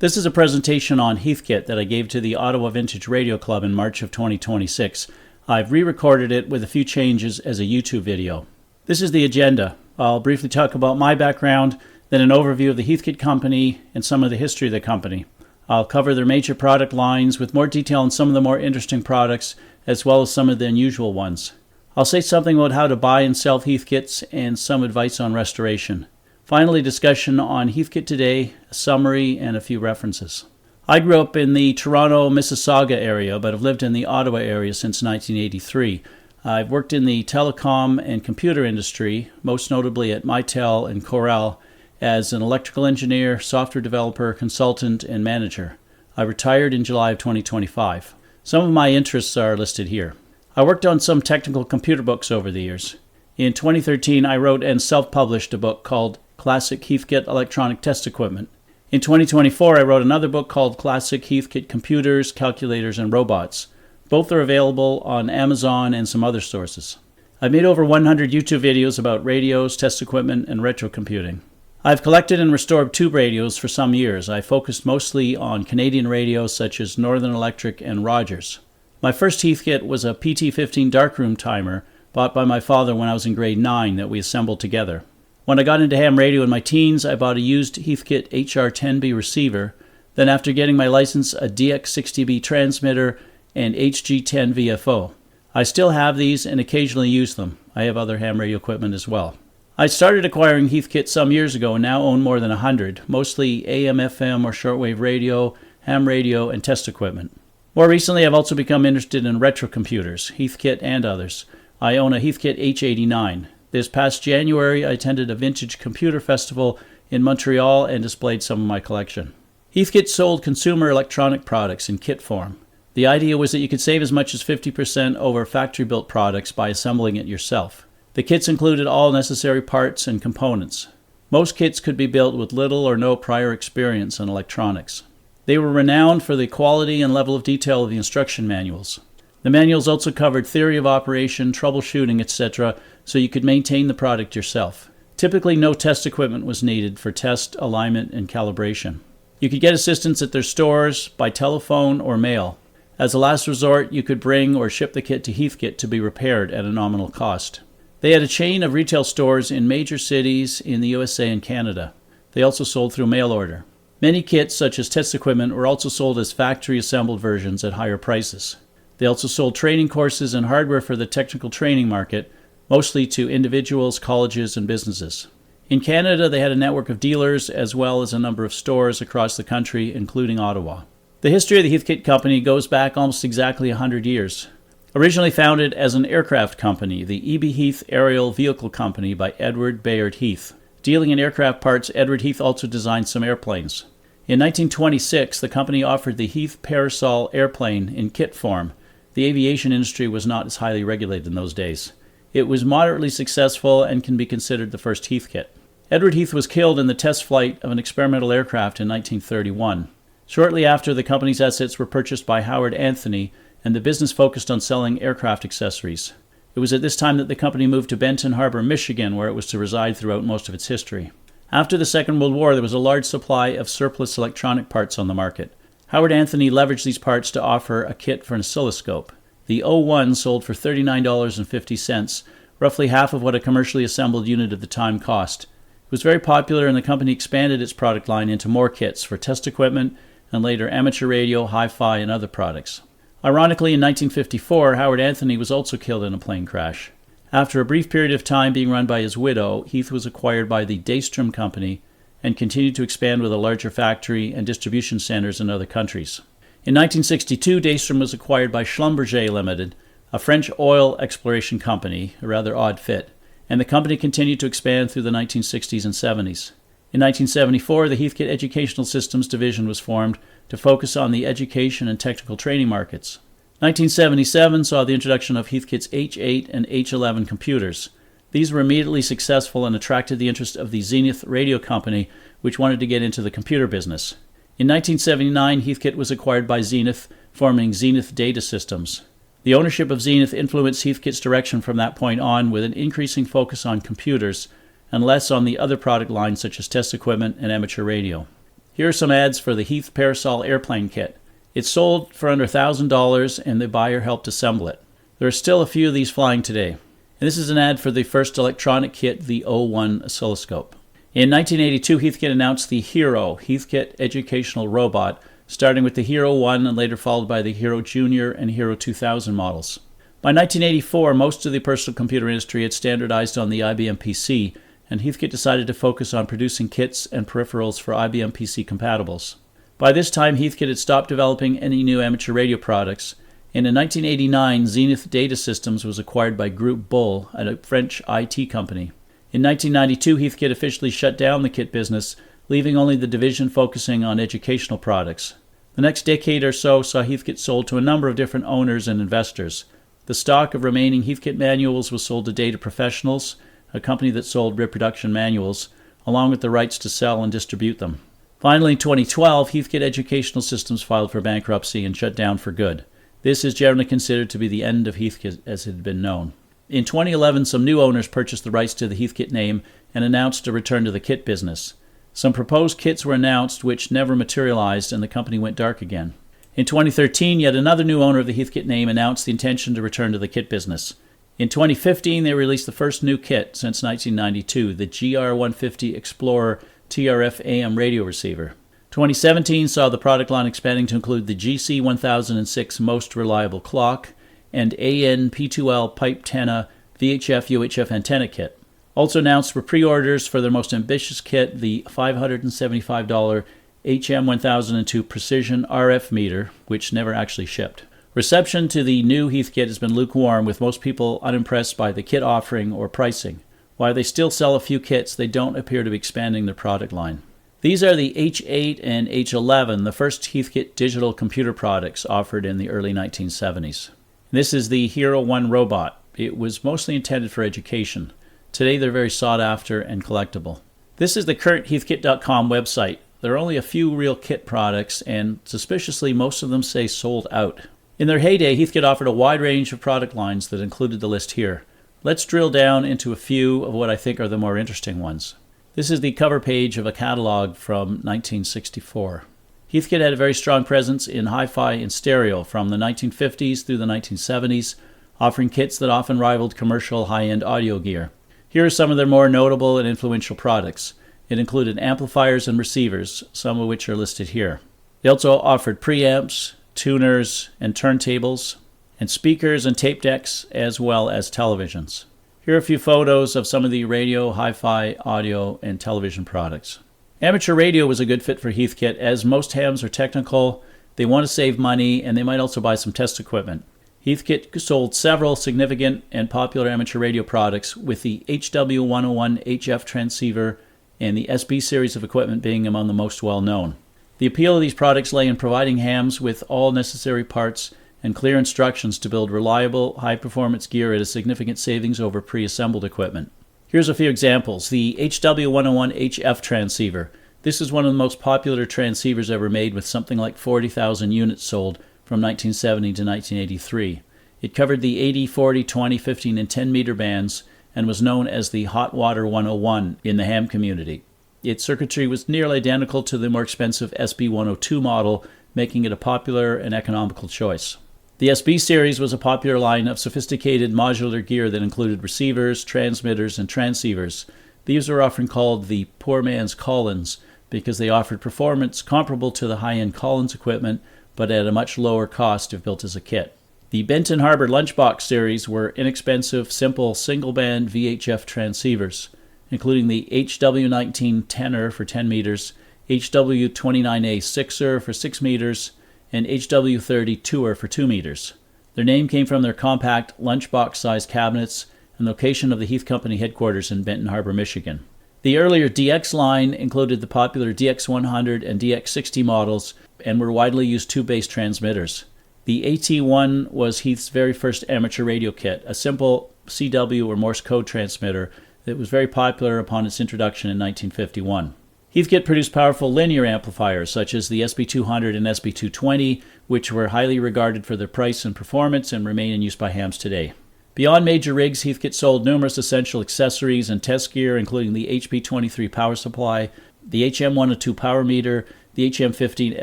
This is a presentation on Heathkit that I gave to the Ottawa Vintage Radio Club in March of 2026. I've re-recorded it with a few changes as a YouTube video. This is the agenda. I'll briefly talk about my background, then an overview of the Heathkit company and some of the history of the company. I'll cover their major product lines with more detail on some of the more interesting products as well as some of the unusual ones. I'll say something about how to buy and sell Heathkits and some advice on restoration. Finally, discussion on Heathkit today, a summary, and a few references. I grew up in the Toronto, Mississauga area, but have lived in the Ottawa area since 1983. I've worked in the telecom and computer industry, most notably at Mitel and Corel, as an electrical engineer, software developer, consultant, and manager. I retired in July of 2025. Some of my interests are listed here. I worked on some technical computer books over the years. In 2013, I wrote and self-published a book called Classic Heathkit Electronic Test Equipment. In 2024, I wrote another book called Classic Heathkit Computers, Calculators, and Robots. Both are available on Amazon and some other sources. I've made over 100 YouTube videos about radios, test equipment, and retro computing. I've collected and restored tube radios for some years. I focused mostly on Canadian radios such as Northern Electric and Rogers. My first Heathkit was a PT-15 darkroom timer bought by my father when I was in grade 9 that we assembled together. When I got into ham radio in my teens, I bought a used Heathkit HR-10B receiver. Then after getting my license, a DX60B transmitter and HG10 VFO. I still have these and occasionally use them. I have other ham radio equipment as well. I started acquiring Heathkit some years ago and now own more than 100, mostly AM, FM, or shortwave radio, ham radio, and test equipment. More recently, I've also become interested in retro computers, Heathkit and others. I own a Heathkit H89. This past January, I attended a vintage computer festival in Montreal and displayed some of my collection. Heathkit sold consumer electronic products in kit form. The idea was that you could save as much as 50% over factory-built products by assembling it yourself. The kits included all necessary parts and components. Most kits could be built with little or no prior experience in electronics. They were renowned for the quality and level of detail of the instruction manuals. The manuals also covered theory of operation, troubleshooting, etc., so you could maintain the product yourself. Typically, no test equipment was needed for test, alignment, and calibration. You could get assistance at their stores, by telephone, or mail. As a last resort, you could bring or ship the kit to Heathkit to be repaired at a nominal cost. They had a chain of retail stores in major cities in the USA and Canada. They also sold through mail order. Many kits, such as test equipment, were also sold as factory-assembled versions at higher prices. They also sold training courses and hardware for the technical training market, mostly to individuals, colleges, and businesses. In Canada, they had a network of dealers as well as a number of stores across the country, including Ottawa. The history of the Heathkit company goes back almost exactly 100 years. Originally founded as an aircraft company, the E.B. Heath Aerial Vehicle Company by Edward Bayard Heath. Dealing in aircraft parts, Edward Heath also designed some airplanes. In 1926, the company offered the Heath Parasol airplane in kit form. The aviation industry was not as highly regulated in those days. It was moderately successful and can be considered the first Heathkit. Edward Heath was killed in the test flight of an experimental aircraft in 1931. Shortly after, the company's assets were purchased by Howard Anthony, and the business focused on selling aircraft accessories. It was at this time that the company moved to Benton Harbor, Michigan, where it was to reside throughout most of its history. After the Second World War, there was a large supply of surplus electronic parts on the market. Howard Anthony leveraged these parts to offer a kit for an oscilloscope. The O1 sold for $39.50, roughly half of what a commercially assembled unit of the time cost. It was very popular, and the company expanded its product line into more kits for test equipment and later amateur radio, hi-fi, and other products. Ironically, in 1954, Howard Anthony was also killed in a plane crash. After a brief period of time being run by his widow, Heath was acquired by the Daystrom Company and continued to expand with a larger factory and distribution centers in other countries. In 1962, Daystrom was acquired by Schlumberger Limited, a French oil exploration company, a rather odd fit, and the company continued to expand through the 1960s and 70s. In 1974, the Heathkit Educational Systems Division was formed to focus on the education and technical training markets. 1977 saw the introduction of Heathkit's H8 and H11 computers. These were immediately successful and attracted the interest of the Zenith Radio Company, which wanted to get into the computer business. In 1979, Heathkit was acquired by Zenith, forming Zenith Data Systems. The ownership of Zenith influenced Heathkit's direction from that point on, with an increasing focus on computers and less on the other product lines such as test equipment and amateur radio. Here are some ads for the Heath Parasol Airplane Kit. It's sold for under $1,000 and the buyer helped assemble it. There are still a few of these flying today. And this is an ad for the first electronic kit, the O1 oscilloscope. In 1982, Heathkit announced the Hero, Heathkit Educational Robot, starting with the Hero 1 and later followed by the Hero Junior and Hero 2000 models. By 1984, most of the personal computer industry had standardized on the IBM PC, and Heathkit decided to focus on producing kits and peripherals for IBM PC compatibles. By this time, Heathkit had stopped developing any new amateur radio products, and in 1989, Zenith Data Systems was acquired by Group Bull, a French IT company. In 1992, Heathkit officially shut down the kit business, leaving only the division focusing on educational products. The next decade or so saw Heathkit sold to a number of different owners and investors. The stock of remaining Heathkit manuals was sold to Data Professionals, a company that sold reproduction manuals, along with the rights to sell and distribute them. Finally, in 2012, Heathkit Educational Systems filed for bankruptcy and shut down for good. This is generally considered to be the end of Heathkit as it had been known. In 2011, some new owners purchased the rights to the Heathkit name and announced a return to the kit business. Some proposed kits were announced which never materialized and the company went dark again. In 2013, yet another new owner of the Heathkit name announced the intention to return to the kit business. In 2015, they released the first new kit since 1992, the GR150 Explorer TRF AM radio receiver. 2017 saw the product line expanding to include the GC1006 Most Reliable Clock and AN-P2L Pipe Tenna VHF-UHF antenna kit. Also announced were pre-orders for their most ambitious kit, the $575 HM1002 Precision RF meter, which never actually shipped. Reception to the new Heathkit has been lukewarm, with most people unimpressed by the kit offering or pricing. While they still sell a few kits, they don't appear to be expanding their product line. These are the H8 and H11, the first Heathkit digital computer products offered in the early 1970s. This is the Hero 1 robot. It was mostly intended for education. Today they're very sought after and collectible. This is the current Heathkit.com website. There are only a few real kit products, and suspiciously most of them say sold out. In their heyday, Heathkit offered a wide range of product lines that included the list here. Let's drill down into a few of what I think are the more interesting ones. This is the cover page of a catalog from 1964. Heathkit had a very strong presence in hi-fi and stereo from the 1950s through the 1970s, offering kits that often rivaled commercial high-end audio gear. Here are some of their more notable and influential products. It included amplifiers and receivers, some of which are listed here. They also offered preamps, tuners, and turntables, and speakers and tape decks, as well as televisions. Here are a few photos of some of the radio, hi-fi, audio, and television products. Amateur radio was a good fit for Heathkit, as most hams are technical, they want to save money, and they might also buy some test equipment. Heathkit sold several significant and popular amateur radio products, with the HW101 HF transceiver and the SB series of equipment being among the most well-known. The appeal of these products lay in providing hams with all necessary parts and clear instructions to build reliable, high-performance gear at a significant savings over pre-assembled equipment. Here's a few examples. The HW101 HF transceiver. This is one of the most popular transceivers ever made, with something like 40,000 units sold from 1970 to 1983. It covered the 80, 40, 20, 15, and 10 meter bands and was known as the Hot Water 101 in the ham community. Its circuitry was nearly identical to the more expensive SB102 model, making it a popular and economical choice. The SB series was a popular line of sophisticated modular gear that included receivers, transmitters, and transceivers. These were often called the poor man's Collins because they offered performance comparable to the high-end Collins equipment, but at a much lower cost if built as a kit. The Benton Harbor Lunchbox series were inexpensive, simple, single-band VHF transceivers, including the HW19 Tenor for 10 meters, HW29A 6er for 6 meters, and HW30 Tour for 2 meters. Their name came from their compact, lunchbox-sized cabinets and location of the Heath Company headquarters in Benton Harbor, Michigan. The earlier DX line included the popular DX100 and DX60 models and were widely used tube-based transmitters. The AT1 was Heath's very first amateur radio kit, a simple CW or Morse code transmitter that was very popular upon its introduction in 1951. Heathkit produced powerful linear amplifiers such as the SB200 and SB220, which were highly regarded for their price and performance and remain in use by hams today. Beyond major rigs, Heathkit sold numerous essential accessories and test gear, including the HP23 power supply, the HM102 power meter, the HM15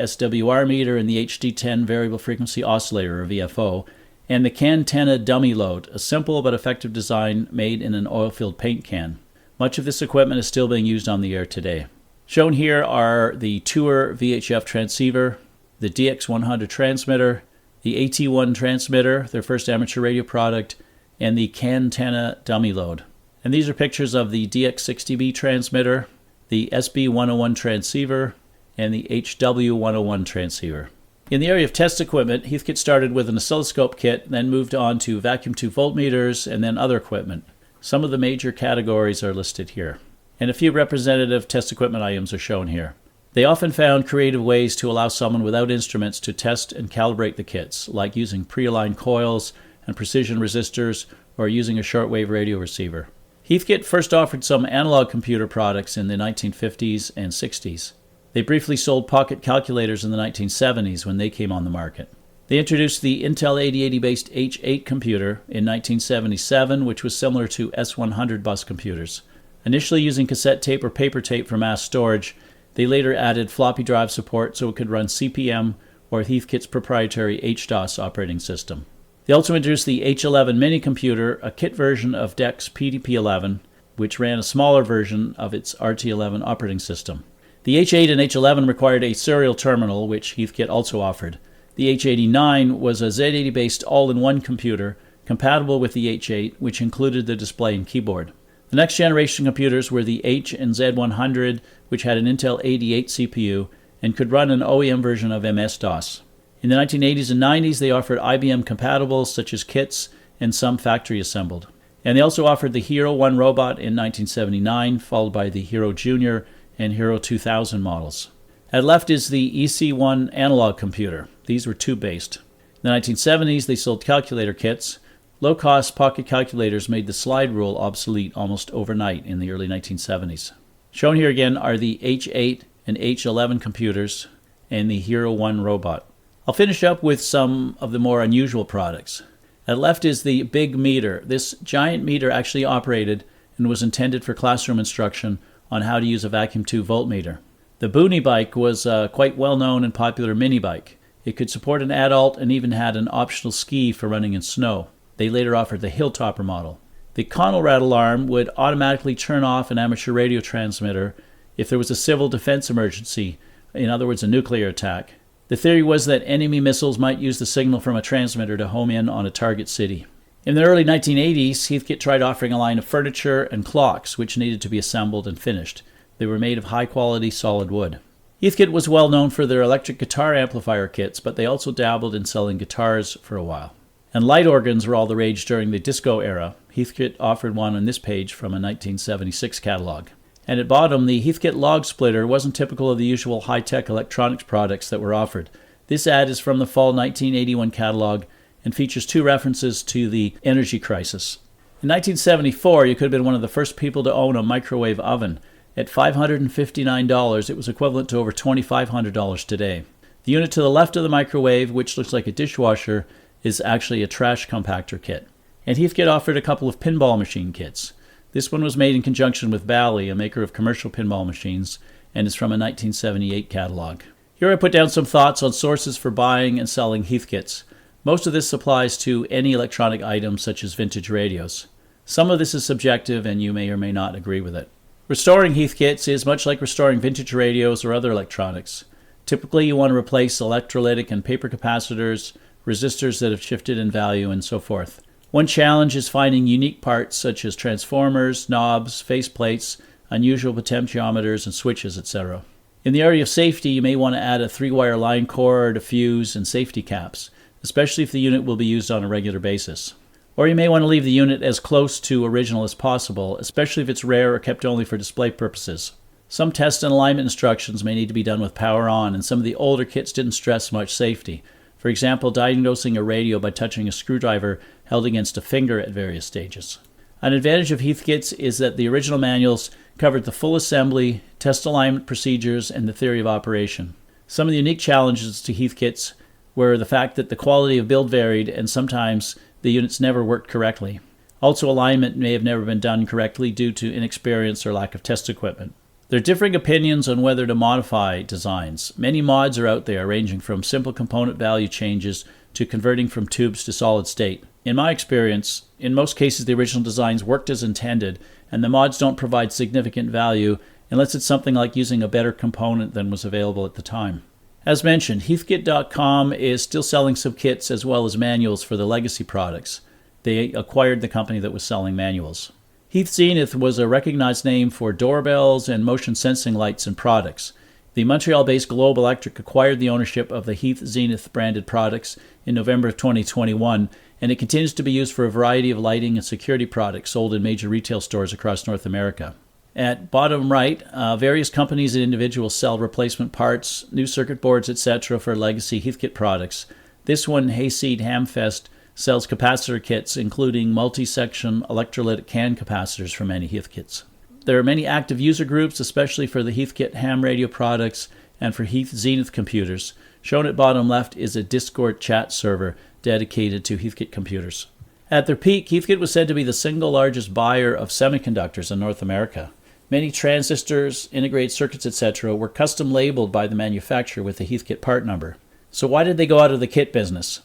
SWR meter, and the HD10 variable frequency oscillator, or VFO, and the Can-Tenna dummy load, a simple but effective design made in an oil-filled paint can. Much of this equipment is still being used on the air today. Shown here are the Tour VHF transceiver, the DX100 transmitter, the AT1 transmitter, their first amateur radio product, and the Can-Tenna dummy load. And these are pictures of the DX60B transmitter, the SB101 transceiver, and the HW101 transceiver. In the area of test equipment, Heathkit started with an oscilloscope kit, then moved on to vacuum tube voltmeters, and then other equipment. Some of the major categories are listed here, and a few representative test equipment items are shown here. They often found creative ways to allow someone without instruments to test and calibrate the kits, like using pre-aligned coils and precision resistors, or using a shortwave radio receiver. Heathkit first offered some analog computer products in the 1950s and 60s. They briefly sold pocket calculators in the 1970s when they came on the market. They introduced the Intel 8080-based H8 computer in 1977, which was similar to S100 bus computers. Initially using cassette tape or paper tape for mass storage, they later added floppy drive support so it could run CP/M or Heathkit's proprietary HDOS operating system. They also introduced the H11 mini computer, a kit version of DEC's PDP-11, which ran a smaller version of its RT11 operating system. The H8 and H11 required a serial terminal, which Heathkit also offered. The H89 was a Z80-based all-in-one computer, compatible with the H8, which included the display and keyboard. The next generation computers were the H and Z100, which had an Intel 88 CPU and could run an OEM version of MS-DOS. In the 1980s and 90s, they offered IBM compatibles such as kits and some factory assembled. And they also offered the Hero 1 robot in 1979, followed by the Hero Junior and Hero 2000 models. At left is the EC1 analog computer. These were tube-based. In the 1970s, they sold calculator kits. Low-cost pocket calculators made the slide rule obsolete almost overnight in the early 1970s. Shown here again are the H8 and H11 computers and the Hero 1 robot. I'll finish up with some of the more unusual products. At left is the Big Meter. This giant meter actually operated and was intended for classroom instruction on how to use a vacuum tube voltmeter. The Boonie bike was a quite well-known and popular mini bike. It could support an adult and even had an optional ski for running in snow. They later offered the Hilltopper model. The Conelrad alarm would automatically turn off an amateur radio transmitter if there was a civil defense emergency, in other words, a nuclear attack. The theory was that enemy missiles might use the signal from a transmitter to home in on a target city. In the early 1980s, Heathkit tried offering a line of furniture and clocks which needed to be assembled and finished. They were made of high-quality solid wood. Heathkit was well known for their electric guitar amplifier kits, but they also dabbled in selling guitars for a while. And light organs were all the rage during the disco era. Heathkit offered one on this page from a 1976 catalog. And at bottom, the Heathkit log splitter wasn't typical of the usual high-tech electronics products that were offered. This ad is from the fall 1981 catalog and features two references to the energy crisis. In 1974, you could have been one of the first people to own a microwave oven. At $559, it was equivalent to over $2,500 today. The unit to the left of the microwave, which looks like a dishwasher, is actually a trash compactor kit. And Heathkit offered a couple of pinball machine kits. This one was made in conjunction with Bally, a maker of commercial pinball machines, and is from a 1978 catalog. Here I put down some thoughts on sources for buying and selling Heathkits. Most of this applies to any electronic item such as vintage radios. Some of this is subjective and you may or may not agree with it. Restoring Heathkits is much like restoring vintage radios or other electronics. Typically you want to replace electrolytic and paper capacitors, resistors that have shifted in value, and so forth. One challenge is finding unique parts such as transformers, knobs, faceplates, unusual potentiometers, and switches, etc. In the area of safety, you may want to add a 3-wire line cord, a fuse, and safety caps, especially if the unit will be used on a regular basis. Or you may want to leave the unit as close to original as possible, especially if it's rare or kept only for display purposes. Some test and alignment instructions may need to be done with power on, and some of the older kits didn't stress much safety. For example, diagnosing a radio by touching a screwdriver held against a finger at various stages. An advantage of Heathkits is that the original manuals covered the full assembly, test alignment procedures, and the theory of operation. Some of the unique challenges to Heathkits were the fact that the quality of build varied and sometimes the units never worked correctly. Also, alignment may have never been done correctly due to inexperience or lack of test equipment. There are differing opinions on whether to modify designs. Many mods are out there, ranging from simple component value changes to converting from tubes to solid state. In my experience, in most cases the original designs worked as intended, and the mods don't provide significant value unless it's something like using a better component than was available at the time. As mentioned, Heathkit.com is still selling some kits as well as manuals for the legacy products. They acquired the company that was selling manuals. Heath Zenith was a recognized name for doorbells and motion sensing lights and products. The Montreal-based Globe Electric acquired the ownership of the Heath Zenith branded products in November of 2021, and it continues to be used for a variety of lighting and security products sold in major retail stores across North America. At bottom right, various companies and individuals sell replacement parts, new circuit boards, etc. for legacy Heathkit products. This one, Hayseed Hamfest, sells capacitor kits, including multi-section electrolytic can capacitors for many Heathkits. There are many active user groups, especially for the Heathkit ham radio products and for Heath Zenith computers. Shown at bottom left is a Discord chat server dedicated to Heathkit computers. At their peak, Heathkit was said to be the single largest buyer of semiconductors in North America. Many transistors, integrated circuits, etc. were custom labeled by the manufacturer with the Heathkit part number. So why did they go out of the kit business?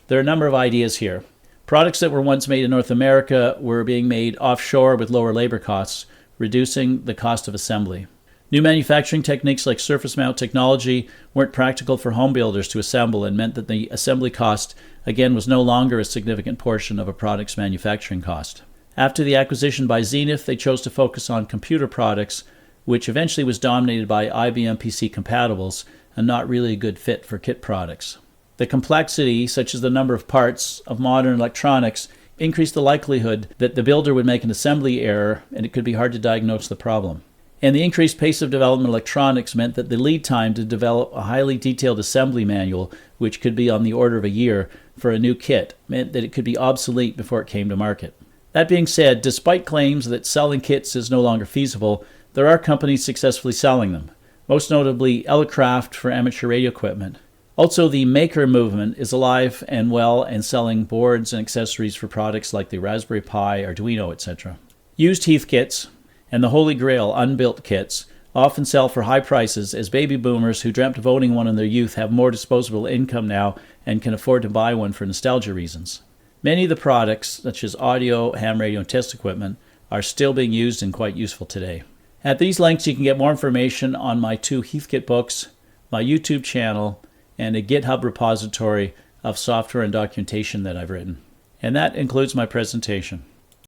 There are a number of ideas here. Products that were once made in North America were being made offshore with lower labor costs, reducing the cost of assembly. New manufacturing techniques like surface mount technology weren't practical for home builders to assemble and meant that the assembly cost, again, was no longer a significant portion of a product's manufacturing cost. After the acquisition by Zenith, they chose to focus on computer products, which eventually was dominated by IBM PC compatibles and not really a good fit for kit products. The complexity, such as the number of parts of modern electronics, increased the likelihood that the builder would make an assembly error and it could be hard to diagnose the problem. And the increased pace of development of electronics meant that the lead time to develop a highly detailed assembly manual, which could be on the order of a year for a new kit, meant that it could be obsolete before it came to market. That being said, despite claims that selling kits is no longer feasible, there are companies successfully selling them, most notably Elecraft for amateur radio equipment. Also, the maker movement is alive and well and selling boards and accessories for products like the Raspberry Pi, Arduino, etc. Used Heathkits and the Holy Grail unbuilt kits often sell for high prices as baby boomers who dreamt of owning one in their youth have more disposable income now and can afford to buy one for nostalgia reasons. Many of the products, such as audio, ham radio, and test equipment, are still being used and quite useful today. At these links, you can get more information on my 2 Heathkit books, my YouTube channel, and a GitHub repository of software and documentation that I've written. And that includes my presentation.